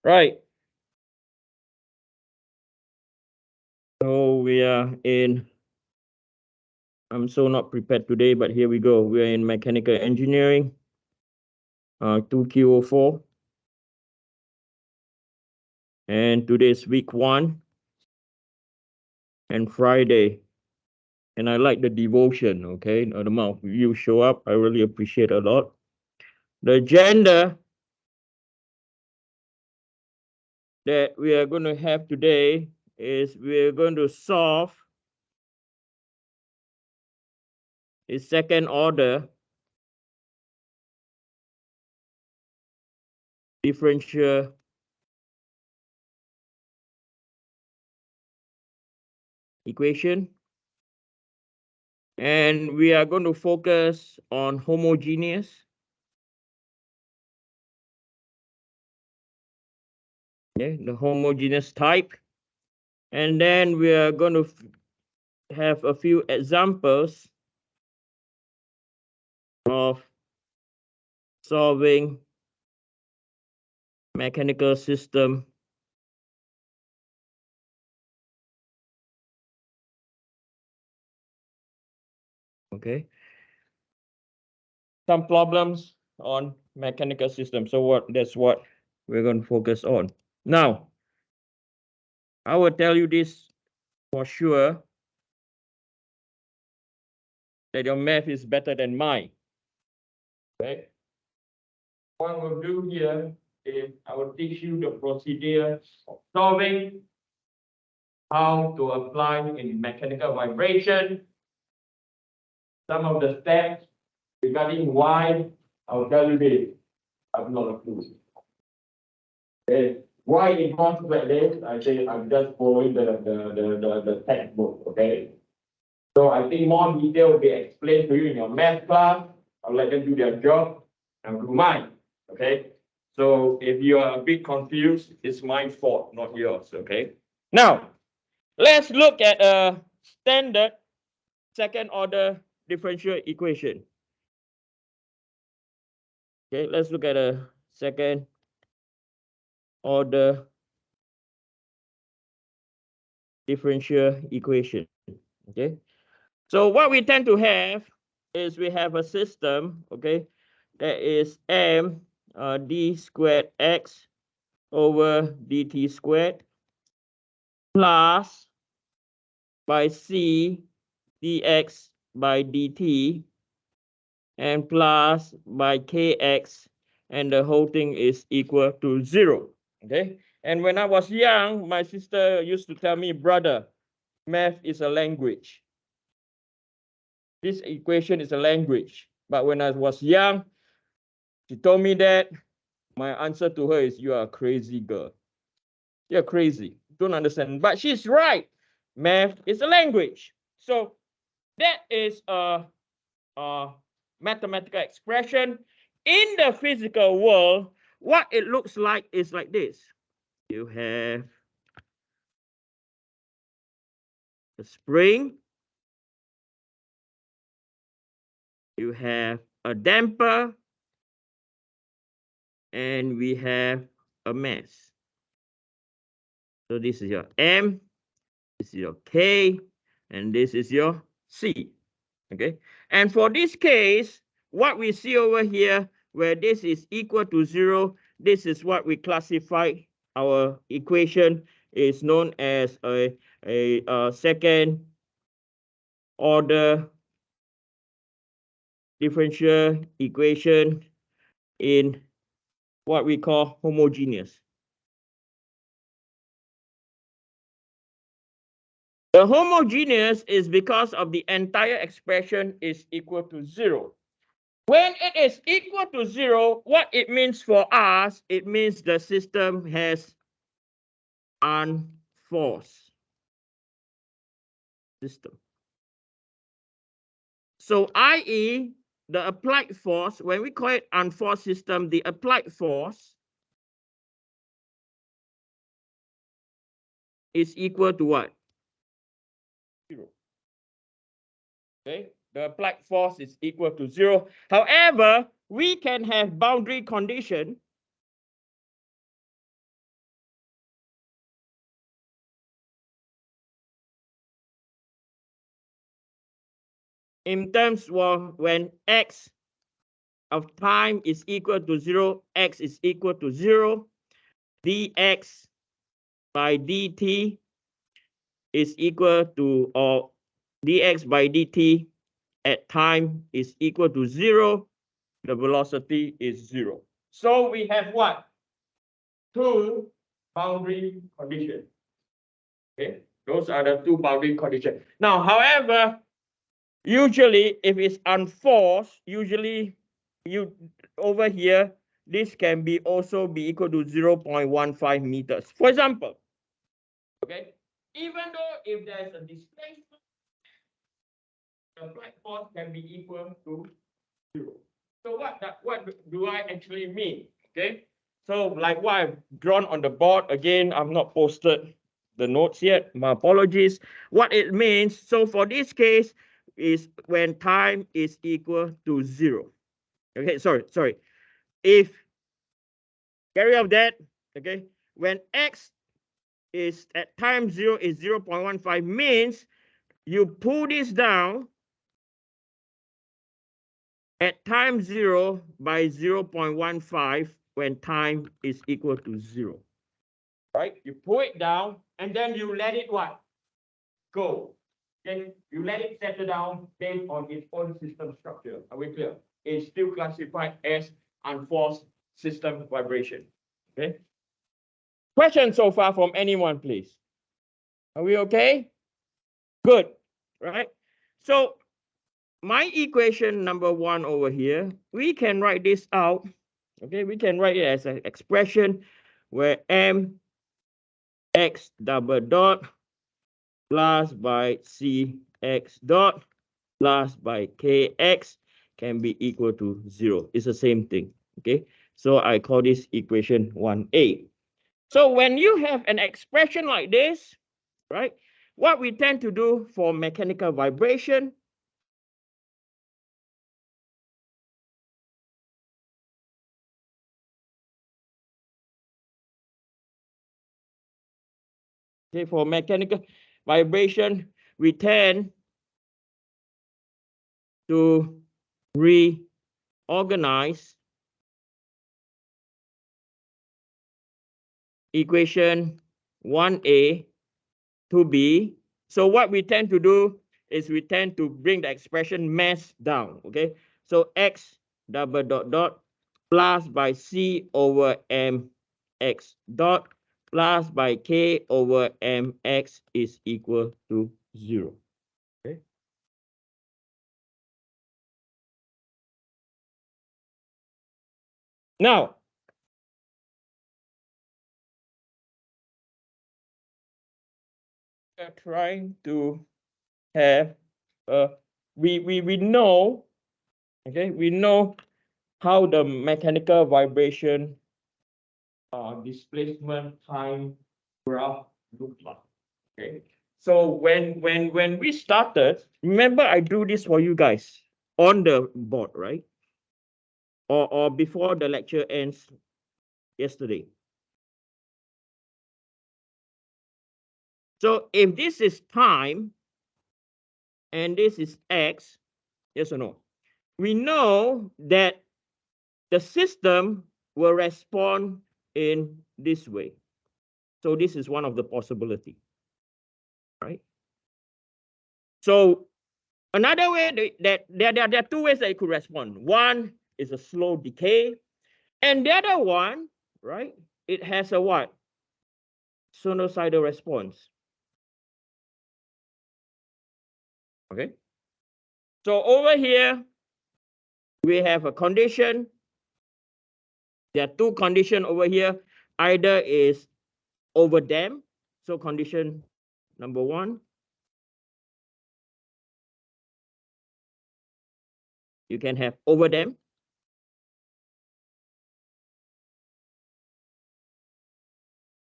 Right. So we are in, I'm so not prepared today, but here we go. We are in mechanical engineering, 2Q04. And today is week 1 and Friday. And I like the devotion, okay? The amount of you show up, I really appreciate a lot. The agenda that we are going to have today is we're going to solve a second order differential equation. And we are going to focus on homogeneous. Okay, the homogeneous type. And then we are going to have a few examples of solving mechanical system. Okay. Some problems on mechanical system. So that's what we're going to focus on. Now, I will tell you this for sure, that your math is better than mine. Okay. What we'll do here is I will teach you the procedure of solving, how to apply in mechanical vibration, some of the steps regarding why. I'll tell you this. I've not a clue. Okay. Why in concept like this? I say I'm just following the textbook. Okay. So I think more detail will be explained to you in your math class. I'll let them do their job and do mine. Okay. So if you are a bit confused, it's my fault, not yours. Okay. Now, let's look at a standard second order differential equation. Okay, let's look at a second order differential equation. Okay, so what we tend to have is we have a system, okay, that is m d squared x over dt squared plus by c dx by dt and plus by kx, and the whole thing is equal to 0. Okay, and when I was young, my sister used to tell me, brother, math is a language. This equation is a language. But when I was young, she told me that. My answer to her is, you are a crazy girl. You're crazy. Don't understand. But she's right. Math is a language. So that is a mathematical expression. In the physical world, what it looks like is like this. You have a spring. You have a damper. And we have a mass. So this is your M, this is your K, and this is your C. Okay. And for this case, what we see over here, where this is equal to 0, this is what we classify. Our equation is known as a second order differential equation in what we call homogeneous. The homogeneous is because of the entire expression is equal to 0. When it is equal to 0, what it means for us, it means the system has unforced system. So i.e., the applied force, when we call it unforced system, the applied force is equal to what? 0. Okay, the applied force is equal to 0. However, we can have boundary condition in terms of when x of time is equal to 0, x is equal to 0, dx by dt is equal to, or dx by dt at time is equal to 0, the velocity is 0. So we have what? Two boundary conditions. Okay, those are the two boundary conditions. Now, however, usually if it's unforced, usually you over here, this can be also be equal to 0.15 meters. For example, okay, even though if there's a displacement, the flight force can be equal to 0. So what do I actually mean? Okay, so like what I've drawn on the board, again, I've not posted the notes yet, my apologies. What it means, so for this case, is when time is equal to 0. Okay, sorry. If carry of that, okay, when x is at time 0 is 0.15 means you pull this down at time 0 by 0.15 when time is equal to 0. Right? You pull it down and then you let it what? Go. Then you let it settle down based on its own system structure. Are we clear? It's still classified as unforced system vibration. Okay. Question so far from anyone, please? Are we okay? Good. Right? So my equation number 1 over here, we can write this out. Okay, we can write it as an expression where m x double dot plus by c x dot plus by kx can be equal to 0. It's the same thing. Okay, so I call this equation 1a. So when you have an expression like this, right, what we tend to do for mechanical vibration, okay, for mechanical vibration, we tend to reorganize equation 1a to b. So what we tend to do is we tend to bring the expression mass down, okay? So x double dot dot plus by c over mx dot plus by k over mx is equal to 0. Okay. Now, we're trying to have we know, okay, we know how the mechanical vibration displacement time graph look like. Okay, so when we started, remember I drew this for you guys on the board, right? Or before the lecture ends yesterday. So if this is time and this is x, yes or no? We know that the system will respond in this way. So this is one of the possibility, right? So another way that there are two ways that it could respond. One is a slow decay, and the other one, right? It has a what? Sinusoidal response. Okay. So over here, we have a condition. There are two conditions over here. Either is overdamped. So condition number 1. You can have overdamped.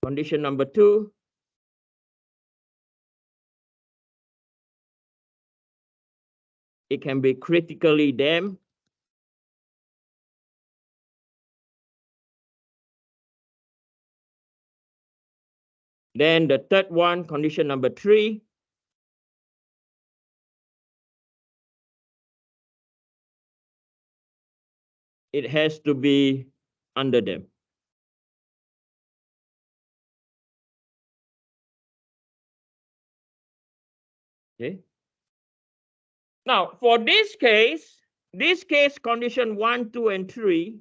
Condition number 2. It can be critically damped. Then the third one, condition number 3. it has to be underdamped. Okay. Now, for this case condition 1, 2, and 3,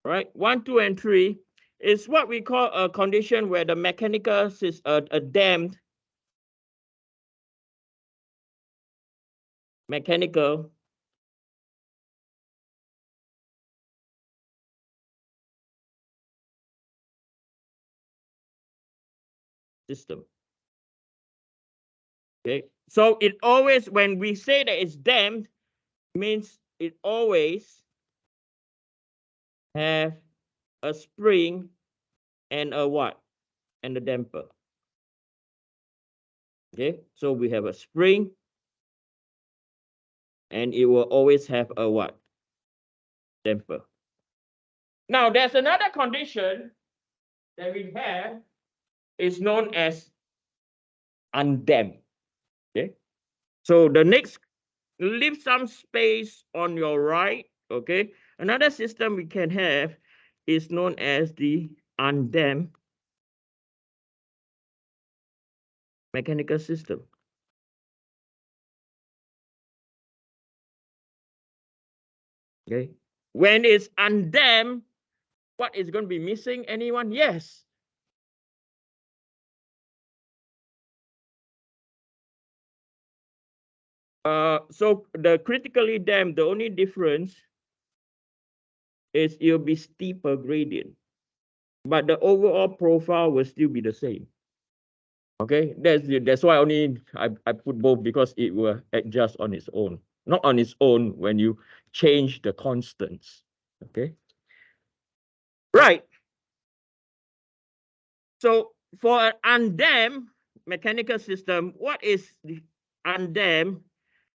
right? 1, 2, and 3 is what we call a condition where the mechanical is a damped mechanical system. Okay, so it always, when we say that it's damped, means it always have a spring and a what? And a damper. Okay, so we have a spring and it will always have a what? Damper. Now there's another condition that we have is known as undamped. Okay, so the next, leave some space on your right. Okay, another system we can have is known as the undamped mechanical system. Okay, when it's undamped, what is going to be missing? Anyone? Yes. So the critically damped, the only difference is it'll be steeper gradient, but the overall profile will still be the same. Okay, that's why only I put both, because it will adjust on its own, not on its own when you change the constants. Okay, right. So for an undamped mechanical system, what is the undamped?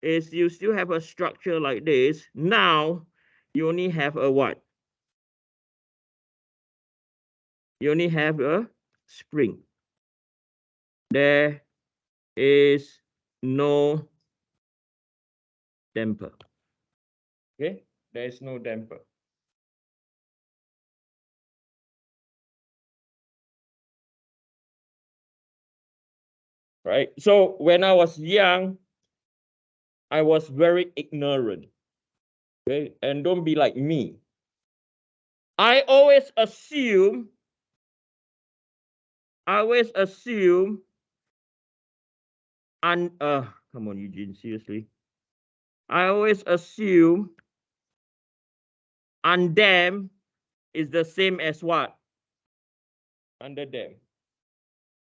Is you still have a structure like this. Now you only have a what? You only have a spring. There is no damper. Okay, there is no damper. Right. So when I was young, I was very ignorant. Okay, and don't be like me. I always assume. And come on, Eugene, seriously. I always assume undamped is the same as what? Underdamped.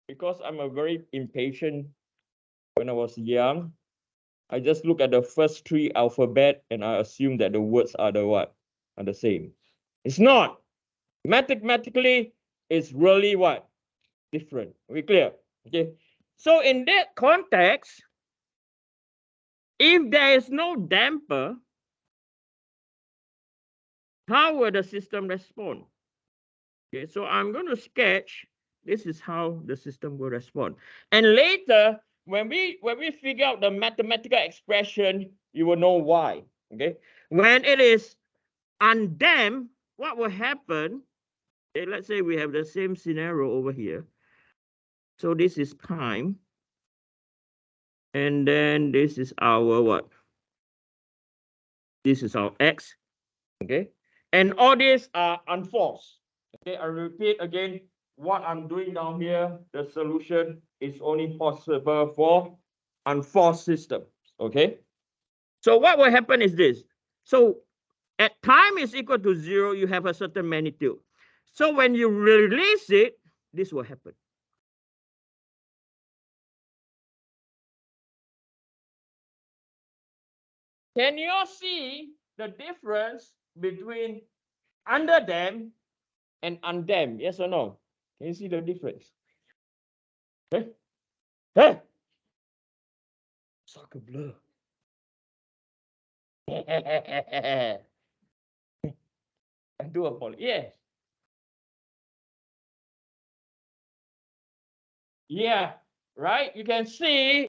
Because I'm a very impatient. When I was young, I just look at the first 3 alphabet and I assume that the words are the what? Are the same. It's not. Mathematically, it's really what? Different. We clear? Okay. So in that context, if there is no damper, how will the system respond? Okay, so I'm going to sketch. This is how the system will respond. And later, when we figure out the mathematical expression, you will know why. Okay, when it is undamped, what will happen? Okay, let's say we have the same scenario over here. So this is time, and then this is our what? This is our x. Okay, and all these are unforced. Okay, I repeat again, what I'm doing down here, the solution is only possible for unforced systems. Okay, so what will happen is this. So at time is equal to 0, you have a certain magnitude. So when you release it, this will happen. Can you see the difference between underdamped and undamped? Yes or no? Can you see the difference? Okay. Hey, soccer blur. I do apologize. Yes. Yeah. Right. You can see